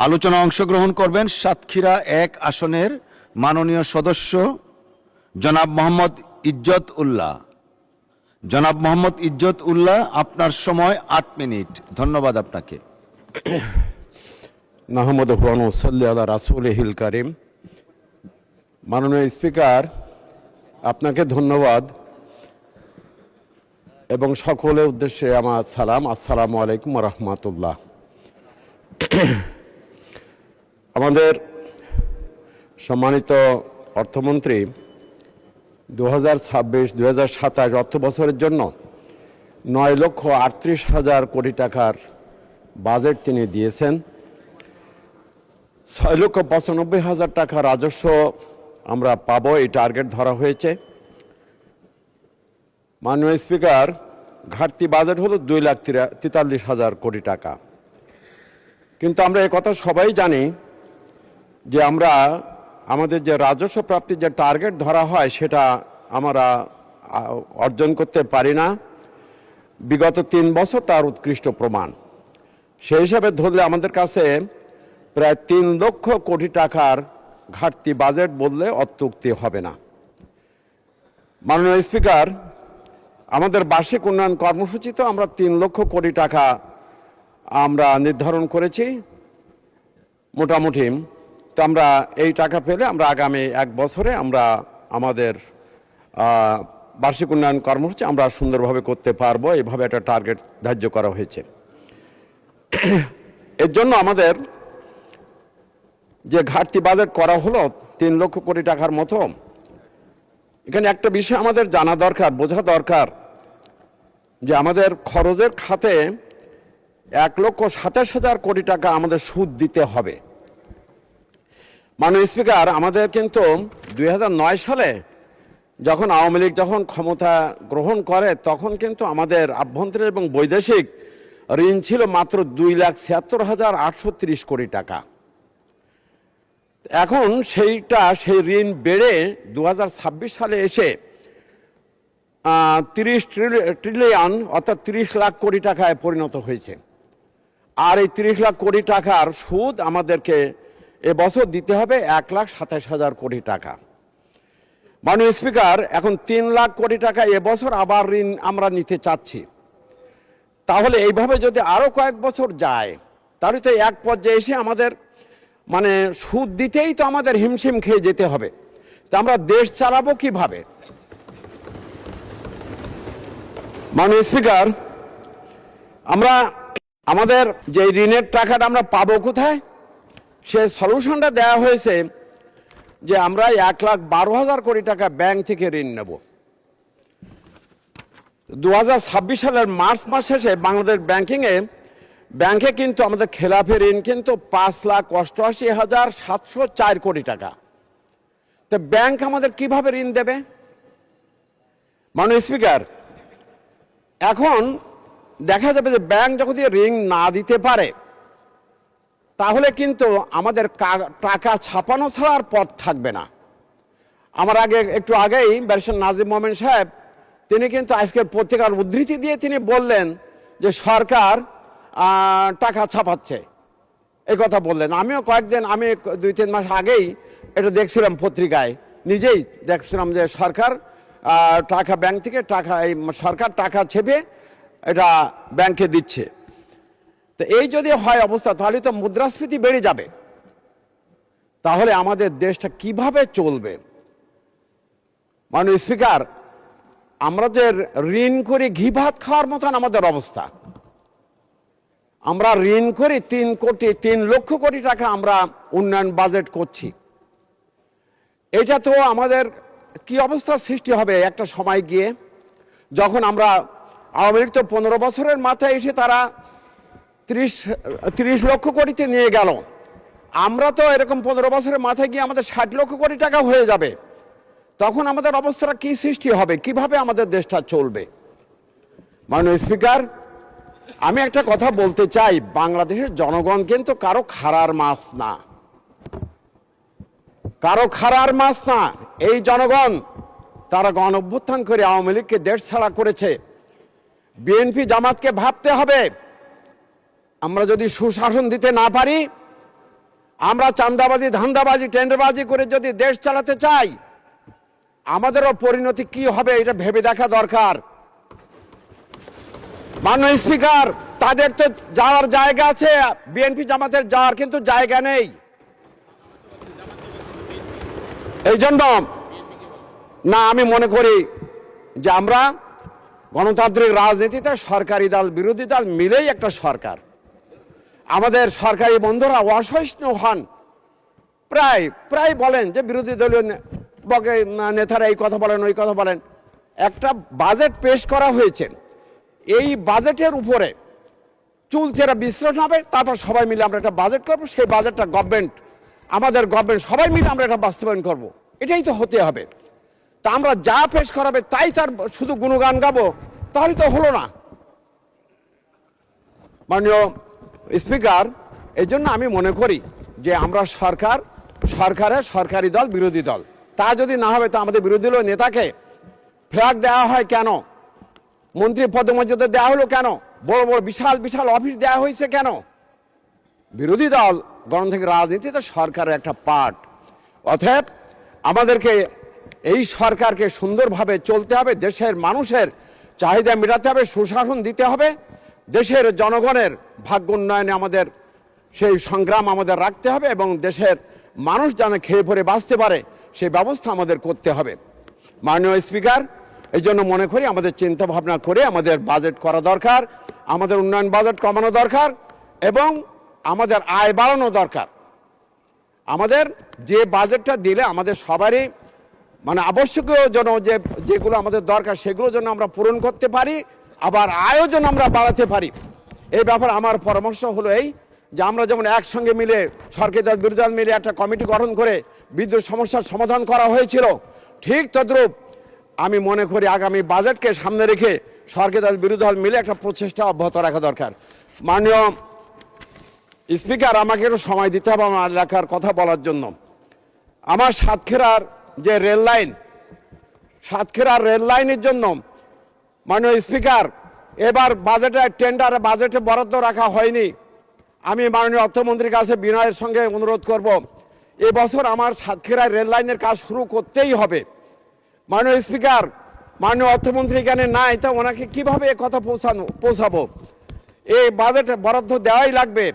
আলোচনায় অংশগ্রহণ করবেন সাতক্ষীরা ১ আসনের মাননীয় সদস্য জনাব মোহাম্মদ ইজ্জত উল্লাহ। জনাব মোহাম্মদ ইজ্জত উল্লাহ, আপনার সময় ৮ মিনিট। ধন্যবাদ আপনাকে। নাহমাদুহু ওয়া নুসাল্লি আলা রাসূলিহিল কারীম। মাননীয় স্পিকার, আপনাকে ধন্যবাদ এবং সকলের উদ্দেশ্যে আমার সালাম। আসসালামু আলাইকুম ওয়া রাহমাতুল্লাহ। আমাদের সম্মানিত অর্থমন্ত্রী 2026-2027 অর্থ বছরের জন্য 9,38,000 কোটি টাকার বাজেট তিনি দিয়েছেন। 6,95,000 টাকা রাজস্ব আমরা পাবো, এই টার্গেট ধরা হয়েছে। মাননীয় স্পিকার, ঘাটতি বাজেট হলো 2,43,000 কোটি টাকা। কিন্তু আমরা কথা সবাই জানি যে আমরা আমাদের যে রাজস্ব প্রাপ্তির যে টার্গেট ধরা হয় সেটা আমরা অর্জন করতে পারি না। বিগত 3 বছর তার উৎকৃষ্ট প্রমাণ। সেই হিসাবে ধরলে আমাদের কাছে প্রায় 3 লক্ষ কোটি টাকার ঘাটতি বাজেট বললে অত্যুক্তি হবে না। মাননীয় স্পিকার, আমাদের বার্ষিক উন্নয়ন কর্মসূচিতে আমরা 3 লক্ষ কোটি টাকা আমরা নির্ধারণ করেছি মোটামুটি। তো আমরা এই টাকা পেলে আমরা আগামী 1 বছরে আমরা আমাদের বার্ষিক উন্নয়ন কর্মসূচি আমরা সুন্দরভাবে করতে পারবো, এইভাবে একটা টার্গেট ধার্য করা হয়েছে। এর জন্য আমাদের যে ঘাটতি বাজেট করা হলো 3 লক্ষ কোটি টাকার মতো, এখানে একটা বিষয় আমাদের জানা দরকার, বোঝা দরকার যে আমাদের খরচের খাতে 1,27,000 কোটি টাকা আমাদের সুদ দিতে হবে। মাননীয় স্পিকার, আমাদের কিন্তু 2009 সালে যখন আওয়ামী লীগ ক্ষমতা গ্রহণ করে তখন কিন্তু আমাদের আভ্যন্তরীণ এবং বৈদেশিক ঋণ ছিল মাত্র 2,76,830 কোটি টাকা। এখন সেই ঋণ বেড়ে 2026 সালে এসে 30 ট্রিলিয়ন অর্থাৎ 30 লাখ কোটি টাকায় পরিণত হয়েছে। আর এই 30 লাখ কোটি টাকার সুদ আমাদেরকে এবছর দিতে হবে 1,27,000 কোটি টাকা। মাননীয় স্পিকার, এখন 3 লাখ কোটি টাকা এবছর আবার ঋণ আমরা নিতে চাচ্ছি। তাহলে এইভাবে যদি আরও কয়েক বছর যায় তাহলে তো এক পর্যায়ে এসে আমাদের সুদ দিতেই তো আমাদের হিমশিম খেয়ে যেতে হবে। তা আমরা দেশ চালাবো কিভাবে? মাননীয় স্পিকার, আমরা আমাদের যে ঋণের টাকাটা আমরা পাবো কোথায়, সে সলিউশনটা দেওয়া হয়েছে যে আমরা 1,12,000 কোটি টাকা ব্যাংক থেকে ঋণ নেব। 2026 সালের মার্চ মাস শেষে বাংলাদেশ ব্যাংকে কিন্তু আমাদের খেলাপি ঋণ কিন্তু 5,88,704 কোটি টাকা। তো ব্যাংক আমাদের কিভাবে ঋণ দেবে? মাননীয় স্পিকার, এখন দেখা যাবে যে ব্যাংক যখন ঋণ না দিতে পারে তাহলে কিন্তু আমাদের টাকা ছাপানো ছাড়া আর পথ থাকবে না। আমার একটু আগেই ব্যারিস্টার নাজিম মোমেন সাহেব তিনি কিন্তু আজকের পত্রিকার উদ্ধৃতি দিয়ে তিনি বললেন যে সরকার টাকা ছাপাচ্ছে, এই কথা বললেন। আমিও আমি 2-3 মাস আগেই এটা দেখছিলাম পত্রিকায়, নিজেই দেখছিলাম যে সরকার টাকা ব্যাংক থেকে সরকার টাকা ছেপে এটা ব্যাংকে দিচ্ছে। তো এই যদি হয় অবস্থা তাহলে তো মুদ্রাস্ফীতি বেড়ে যাবে। তাহলে আমাদের দেশটা কিভাবে চলবে? মাননীয় স্পিকার, আমরা যে ঋণ করে ঘি ভাত খাওয়ার মতন আমাদের অবস্থা। আমরা ঋণ করে 3 লক্ষ কোটি টাকা আমরা উন্নয়ন বাজেট করছি। এটা তো আমাদের কি অবস্থার সৃষ্টি হবে একটা সময় গিয়ে, যখন আমরা আওয়ামী লীগ তো 15 বছরের মাথায় এসে তারা 30 লক্ষ কোটিতে নিয়ে গেল। আমরা তো এরকম 15 বছরের মাথায় গিয়ে আমাদের 60 লক্ষ কোটি টাকা হয়ে যাবে। তখন আমাদের অবস্থাটা কি সৃষ্টি হবে, কিভাবে আমাদের দেশটা চলবে? মাননীয় স্পিকার, আমি একটা কথা বলতে চাই, বাংলাদেশের জনগণ কিন্তু কারো খাড়ার মাছ না, কারো খাড়ার মাছ না। এই জনগণ তারা গণ অভ্যুত্থান করে আওয়ামী লীগকে দেশ ছাড়া করেছে। বিএনপি জামাতকে ভাবতে হবে, আমরা যদি সুশাসন দিতে না পারি আমরা চাঁদাবাজি, ধান্দাবাজি, টেন্ডারবাজি করে যদি দেশ চালাতে চাই, আমাদেরও পরিণতি কি হবে এটা ভেবে দেখা দরকার। মাননীয় স্পিকার, তাদের তো যাওয়ার জায়গা আছে, বিএনপি জামাতের যাওয়ার কিন্তু জায়গা নেই। এই জন্য না, আমি মনে করি যে আমরা গণতান্ত্রিক রাজনীতিতে সরকারি দল বিরোধী দল মিলেই একটা সরকার। আমাদের সরকারি বন্ধুরা অসহিষ্ণু হন, প্রায় বলেন যে বিরোধী দলীয় নেতারা এই কথা বলেন, ওই কথা বলেন। একটা বাজেট পেশ করা হয়েছে, এই বাজেটের উপরে চুলচেরা বিশ্লেষণ হবে, তারপর সবাই মিলে আমরা একটা বাজেট করবো, সেই বাজেটটা আমাদের গভর্নমেন্ট সবাই মিলে আমরা এটা বাস্তবায়ন করব। এটাই তো হতে হবে। তা আমরা যা পেশ করাবে তাই তার শুধু গুণগান গাবো, তাহলে তো হলো না। মাননীয় স্পিকার, এই জন্য আমি মনে করি যে আমরা সরকারের সরকারি দল বিরোধী দল, তা যদি না হবে, তা আমাদের বিরোধী দলীয় নেতাকে ফ্ল্যাগ দেওয়া হয় কেন? মন্ত্রী পদমর্যাদা দেওয়া হলো কেন? বড় বড় বিশাল বিশাল অফিস দেওয়া হয়েছে কেন? বিরোধী দল গণতান্ত্রিক রাজনীতিতে সরকারের একটা পার্ট। অতএব আমাদেরকে এই সরকারকে সুন্দরভাবে চলতে হবে, দেশের মানুষের চাহিদা মেটাতে হবে, সুশাসন দিতে হবে, দেশের জনগণের ভাগ্য উন্নয়নে আমাদের সেই সংগ্রাম আমাদের রাখতে হবে, এবং দেশের মানুষ যেন খেয়ে পরে বাঁচতে পারে সেই ব্যবস্থা আমাদের করতে হবে। মাননীয় স্পিকার, এই জন্য মনে করি আমাদের চিন্তা ভাবনা করে আমাদের বাজেট করা দরকার, আমাদের উন্নয়ন বাজেট কমানো দরকার, এবং আমাদের আয় বাড়ানো দরকার। আমাদের যে বাজেটটা দিলে আমাদের সবারই আবশ্যকীয় যেন যেগুলো আমাদের দরকার সেগুলো যেন আমরা পূরণ করতে পারি, আবার আয়ও যেন আমরা বাড়াতে পারি। এই ব্যাপারে আমার পরামর্শ হলো এই যে আমরা যেমন একসঙ্গে মিলে সরকারি দল বিরোধী দল মিলে একটা কমিটি গঠন করে বিদ্যুৎ সমস্যার সমাধান করা হয়েছিল, ঠিক তদ্রূপ আমি মনে করি আগামী বাজেটকে সামনে রেখে সরকারি দল বিরোধী দল মিলে একটা প্রচেষ্টা অব্যাহত রাখা দরকার। মাননীয় স্পিকার, আমাকে একটু সময় দিতে হবে আমার এলাকার কথা বলার জন্য। আমার সাতক্ষীরার যে সাতক্ষীরার রেল লাইনের জন্য মাননীয় স্পিকার, এবার বাজেটে বরাদ্দ রাখা হয়নি। আমি মাননীয় অর্থমন্ত্রীর কাছে বিনয়ের সঙ্গে অনুরোধ করব, এবছর আমার সাতক্ষীরার রেল লাইনের কাজ শুরু করতেই হবে। মাননীয় স্পিকার, মাননীয় অর্থমন্ত্রী এখানে নাই, তা ওনাকে কিভাবে এ কথা পৌঁছাবো? এই বাজেটে বরাদ্দ দেওয়াই লাগবে।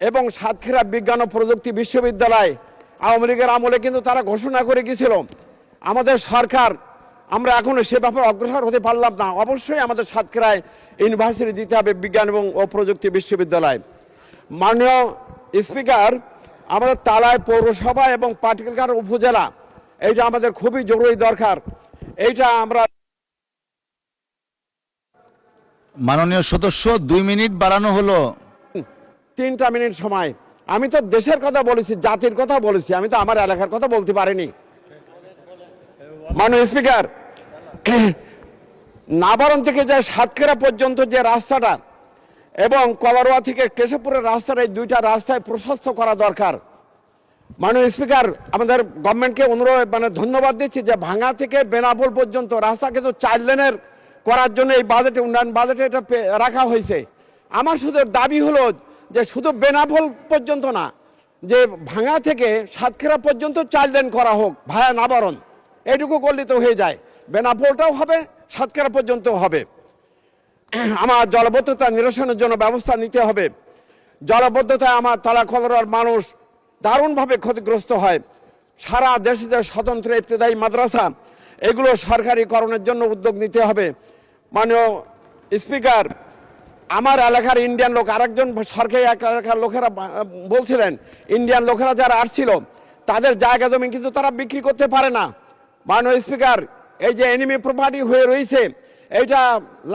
এবং সাতক্ষীরা বিজ্ঞান ও প্রযুক্তি বিশ্ববিদ্যালয় আওয়ামী লীগের আমলে কিন্তু তারা ঘোষণা করে গিয়েছিল। আমাদের সরকার, আমরা এখনো সে ব্যাপারে অগ্রসর হতে পারলাম না। অবশ্যই আমাদের সাতক্ষীরায় ইউনিভার্সিটি দিতে হবে, বিজ্ঞান এবং ও প্রযুক্তি বিশ্ববিদ্যালয়। মাননীয় স্পিকার, আমাদের তালায় পৌরসভা এবং পাটিকার উপজেলা, এইটা আমাদের খুবই জরুরি দরকার। এইটা আমরা মাননীয় সদস্য 2 মিনিট বাড়ানো হলো। 3টা মিনিট সময়। আমি তো দেশের কথা বলেছি, জাতির কথা বলেছি, আমি তো আমার এলাকার কথা বলতে পারিনি। মাননীয় স্পিকার, নাবারণ থেকে যে সাতক্ষীরা পর্যন্ত যে রাস্তাটা এবং কলারোয়া থেকে কেশবপুরের রাস্তাটা, এই 2টা রাস্তায় প্রশস্ত করা দরকার। মাননীয় স্পিকার, আমাদের গভর্নমেন্টকে ধন্যবাদ দিচ্ছি যে ভাঙা থেকে বেনাপোল পর্যন্ত রাস্তা কিন্তু 4 লেনের করার জন্য এই বাজেটে, উন্নয়ন বাজেটে এটা রাখা হয়েছে। আমার শুধু দাবি হলো যে শুধু বেনাপোল পর্যন্ত না, যে ভাঙা থেকে সাতক্ষীরা পর্যন্ত 4 লেন করা হোক ভায়া নাবারণ, এইটুকু করলে তো হয়ে যায়। বেনাপোলটাও হবে, সাতক্ষীরা পর্যন্ত হবে। আমার জলবদ্ধতা নিরসনের জন্য ব্যবস্থা নিতে হবে। জলবদ্ধতায় আমার তালা কলরার মানুষ দারুণভাবে ক্ষতিগ্রস্ত হয়। সারা দেশে যে স্বতন্ত্র ইবতেদায়ী মাদ্রাসা, এগুলো সরকারিকরণের জন্য উদ্যোগ নিতে হবে। মাননীয় স্পিকার, আমার এলাকার ইন্ডিয়ান লোক, আরেকজন সরকারি এলাকার লোকেরা বলছিলেন, ইন্ডিয়ান লোকেরা যারা আসছিল তাদের জায়গা জমি কিন্তু তারা বিক্রি করতে পারে না। মাননীয় স্পিকার, এই যে এনিমি প্রপার্টি হয়ে রয়েছে, এইটা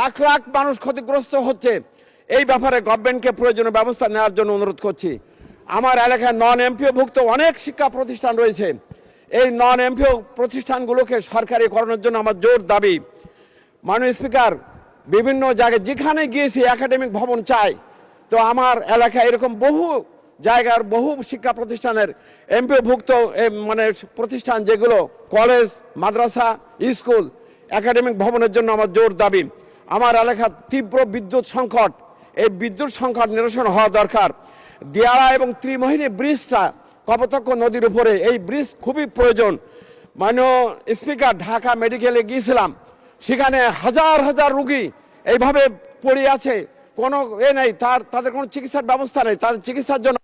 লাখ লাখ মানুষ ক্ষতিগ্রস্ত হচ্ছে। এই ব্যাপারে গভর্নমেন্টকে প্রয়োজনীয় ব্যবস্থা নেওয়ার জন্য অনুরোধ করছি। আমার এলাকায় নন এমপিও ভুক্ত অনেক শিক্ষা প্রতিষ্ঠান রয়েছে, এই নন এমপিও প্রতিষ্ঠানগুলোকে সরকারিকরণের জন্য আমার জোর দাবি। মাননীয় স্পিকার, বিভিন্ন জায়গায় যেখানে গিয়েছি একাডেমিক ভবন চাই, তো আমার এলাকায় এরকম বহু জায়গার বহু শিক্ষা প্রতিষ্ঠানের এমপিও ভুক্ত প্রতিষ্ঠান, যেগুলো কলেজ, মাদ্রাসা, স্কুল, একাডেমিক ভবনের জন্য আমার জোর দাবি। আমার এলাকার তীব্র বিদ্যুৎ সংকট, এই বিদ্যুৎ সংকট নিরসন হওয়া দরকার। দিয়াড়া এবং ত্রিমোহিনী ব্রিজটা কপোতাক্ষ নদীর উপরে, এই ব্রিজ খুবই প্রয়োজন। মাননীয় স্পিকার, ঢাকা মেডিকেলে গিয়েছিলাম, সেখানে হাজার হাজার রুগী এইভাবে পড়ে আছে, কোনো নেই, তাদের কোনো চিকিৎসার ব্যবস্থা নেই, তাদের চিকিৎসার জন্য